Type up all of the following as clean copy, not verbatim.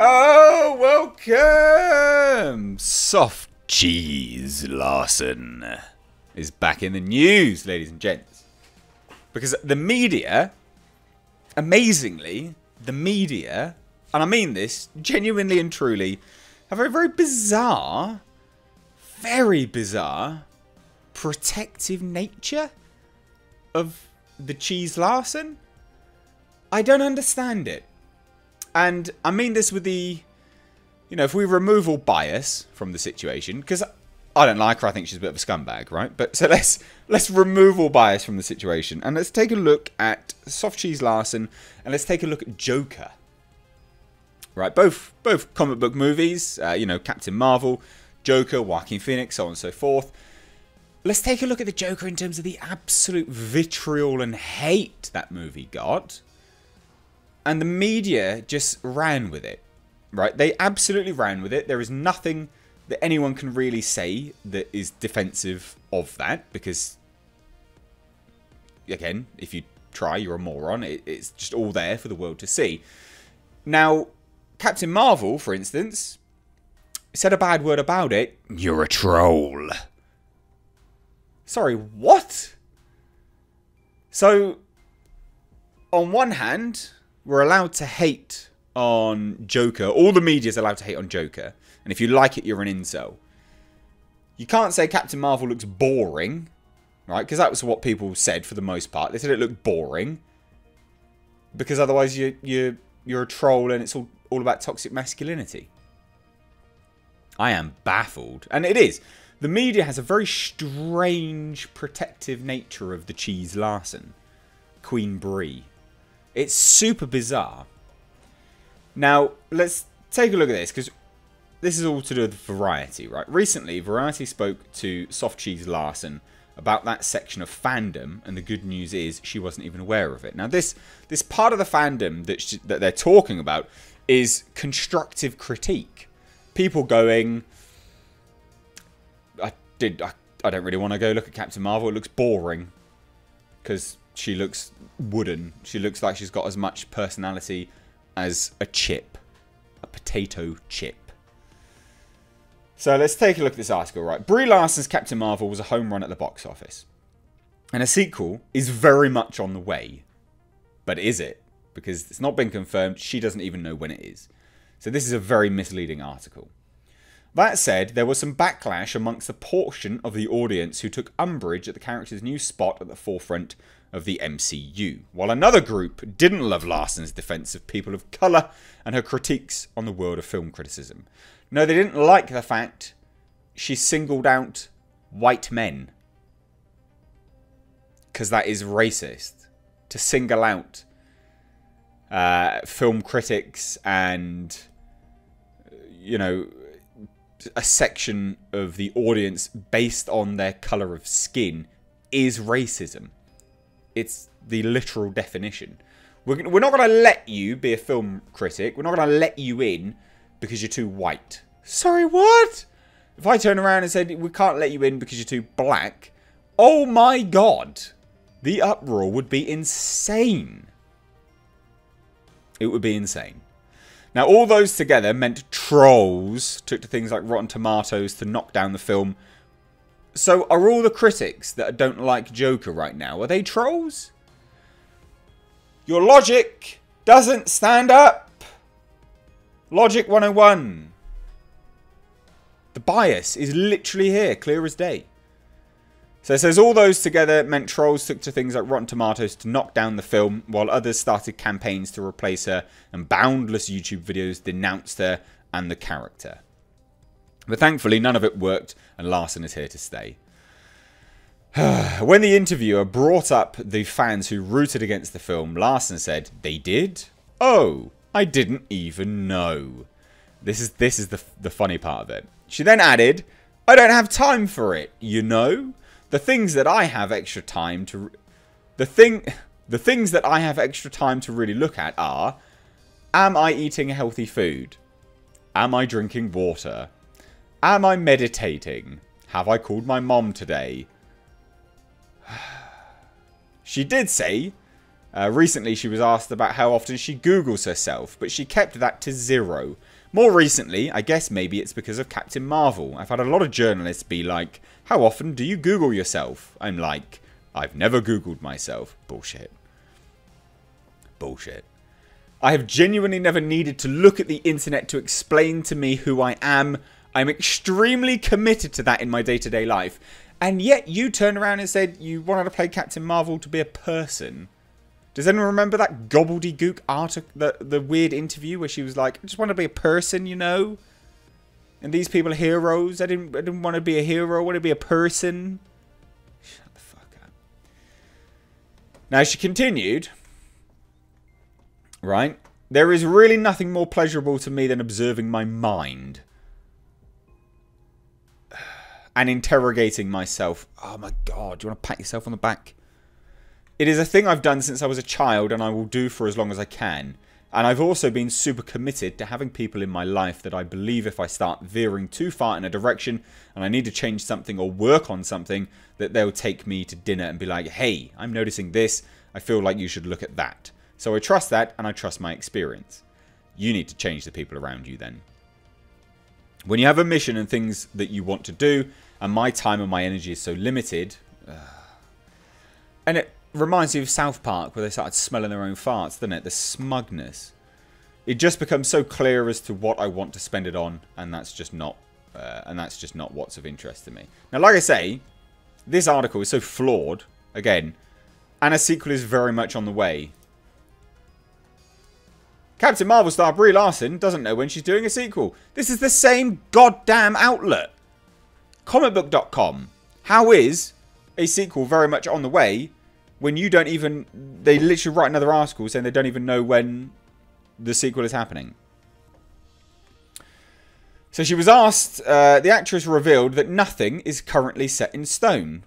Oh, welcome! Soft Cheese Larson is back in the news, ladies and gents. Because the media, amazingly, the media, and I mean this genuinely and truly, have a very bizarre protective nature of the Cheese Larson. I don't understand it. And I mean this with the, if we remove all bias from the situation, because I don't like her, I think she's a bit of a scumbag, right? But so let's remove all bias from the situation, and let's take a look at Soft Cheese Larson, and let's take a look at Joker. Right, both comic book movies, Captain Marvel, Joker, Joaquin Phoenix, so on and so forth. Let's take a look at the Joker in terms of the absolute vitriol and hate that movie got. And the media just ran with it, right? They absolutely ran with it. There is nothing that anyone can really say that is defensive of that. Because, again, if you try, you're a moron. It's just all there for the world to see. Now, Captain Marvel, for instance, said a bad word about it. You're a troll. Sorry, what? So, on one hand, we're allowed to hate on Joker. All the media's allowed to hate on Joker. And if you like it, you're an incel. You can't say Captain Marvel looks boring, right? Because that was what people said for the most part. They said it looked boring. Because otherwise you're a troll and it's all about toxic masculinity. I am baffled. And it is. The media has a very strange protective nature of the Cheese Larson. Queen Brie. It's super bizarre. Now, let's take a look at this, because this is all to do with Variety, right? Recently, Variety spoke to Soft Cheese Larson about that section of fandom, and the good news is she wasn't even aware of it. Now, this part of the fandom that they're talking about is constructive critique. People going, I don't really want to go look at Captain Marvel. It looks boring because she looks wooden. She looks like she's got as much personality as a chip. A potato chip. So let's take a look at this article, right? Brie Larson's Captain Marvel was a home run at the box office. And a sequel is very much on the way. But is it? Because it's not been confirmed. She doesn't even know when it is. So this is a very misleading article. That said, there was some backlash amongst a portion of the audience who took umbrage at the character's new spot at the forefront of the MCU, while another group didn't love Larson's defense of people of colour and her critiques on the world of film criticism. No, they didn't like the fact she singled out white men. Because that is racist. To single out film critics and, a section of the audience based on their colour of skin is racism. It's the literal definition. We're not going to let you be a film critic. We're not going to let you in because you're too white. Sorry, what? If I turn around and said, we can't let you in because you're too black, oh my god. The uproar would be insane. It would be insane. Now, all those together meant trolls took to things like Rotten Tomatoes to knock down the film. So, are all the critics that don't like Joker right now, are they trolls? Your logic doesn't stand up. Logic 101. The bias is literally here, clear as day. So it says all those together meant trolls took to things like Rotten Tomatoes to knock down the film, while others started campaigns to replace her, and boundless YouTube videos denounced her and the character. But thankfully, none of it worked, and Larson is here to stay. When the interviewer brought up the fans who rooted against the film, Larson said, "They did? Oh, I didn't even know." This is the funny part of it. She then added, "I don't have time for it, you know? The things that I have extra time to... The things that I have extra time to really look at are... Am I eating healthy food? Am I drinking water? Am I meditating? Have I called my mom today?" She did say Recently, she was asked about how often she Googles herself, but she kept that to 0. More recently, I guess maybe it's because of Captain Marvel. I've had a lot of journalists be like, how often do you Google yourself? I'm like, I've never Googled myself. Bullshit. Bullshit. I have genuinely never needed to look at the internet to explain to me who I am. I'm extremely committed to that in my day-to-day life. And yet you turned around and said you wanted to play Captain Marvel to be a person. Does anyone remember that gobbledygook article, the weird interview where she was like, I just want to be a person, you know? And these people are heroes. I didn't want to be a hero. I want to be a person. Shut the fuck up. Now she continued, right? There is really nothing more pleasurable to me than observing my mind. And interrogating myself. Oh my god, do you want to pat yourself on the back? It is a thing I've done since I was a child and I will do for as long as I can. And I've also been super committed to having people in my life that I believe if I start veering too far in a direction and I need to change something or work on something, that they'll take me to dinner and be like, hey, I'm noticing this. I feel like you should look at that. So I trust that and I trust my experience. You need to change the people around you then. When you have a mission and things that you want to do, and my time and my energy is so limited, and it reminds me of South Park where they started smelling their own farts, doesn't it? The smugness. It just becomes so clear as to what I want to spend it on, and that's just not what's of interest to me. Now, like I say, this article is so flawed, again, and a sequel is very much on the way. Captain Marvel star Brie Larson doesn't know when she's doing a sequel. This is the same goddamn outlet. Comicbook.com. How is a sequel very much on the way when you don't even... They literally write another article saying they don't even know when the sequel is happening. So she was asked, the actress revealed that nothing is currently set in stone.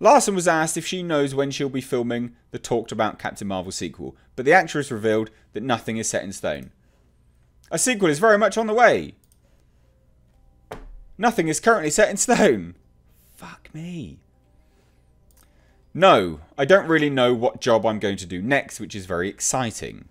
Larson was asked if she knows when she'll be filming the talked about Captain Marvel sequel, but the actress revealed that nothing is set in stone. A sequel is very much on the way. Nothing is currently set in stone. Fuck me. No, I don't really know what job I'm going to do next, which is very exciting.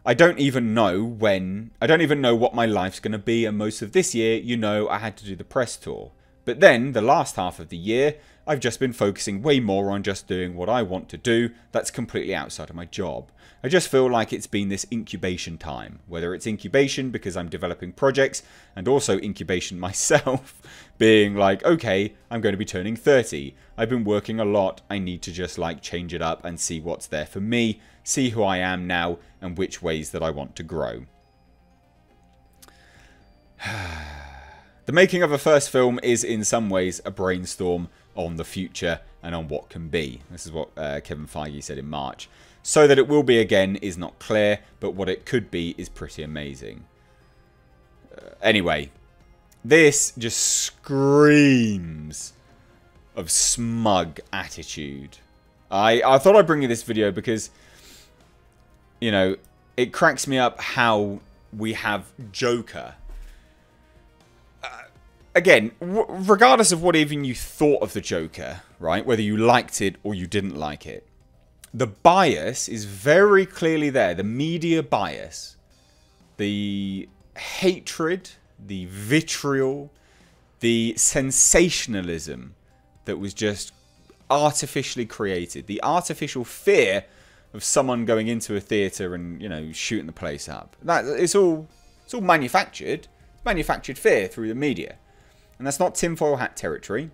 I don't even know what my life's going to be, and most of this year, you know, I had to do the press tour. But then, the last half of the year, I've just been focusing way more on just doing what I want to do that's completely outside of my job. I just feel like it's been this incubation time. Whether it's incubation because I'm developing projects, and also incubation myself, being like, okay, I'm going to be turning 30. I've been working a lot. I need to just like change it up and see what's there for me, see who I am now, and which ways that I want to grow. The making of a first film is in some ways a brainstorm on the future and on what can be. This is what Kevin Feige said in March. So that it will be again is not clear, but what it could be is pretty amazing. Anyway, this just screams of smug attitude. I thought I'd bring you this video because, you know, it cracks me up how we have Joker. Again, regardless of what even you thought of the Joker, right? Whether you liked it or you didn't like it, the bias is very clearly there. The media bias, the hatred, the vitriol, the sensationalism that was just artificially created. The artificial fear of someone going into a theatre and, you know, shooting the place up. It's all manufactured. Manufactured fear through the media. And that's not tinfoil hat territory.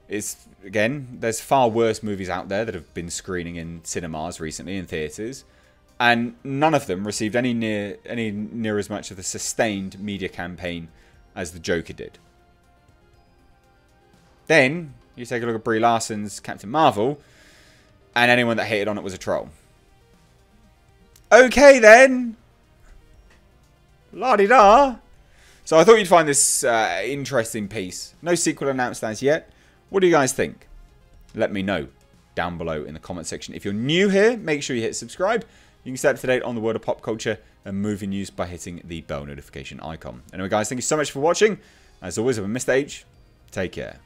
It's, again, there's far worse movies out there that have been screening in cinemas recently, in theatres. And none of them received any near as much of the sustained media campaign as the Joker did. Then, you take a look at Brie Larson's Captain Marvel, and anyone that hated on it was a troll. Okay then! La-di-da! So I thought you'd find this interesting piece. No sequel announced as yet. What do you guys think? Let me know down below in the comment section. If you're new here, make sure you hit subscribe. You can stay up to date on the world of pop culture and movie news by hitting the bell notification icon. Anyway guys, thank you so much for watching. As always, I'm Mr. H. Take care.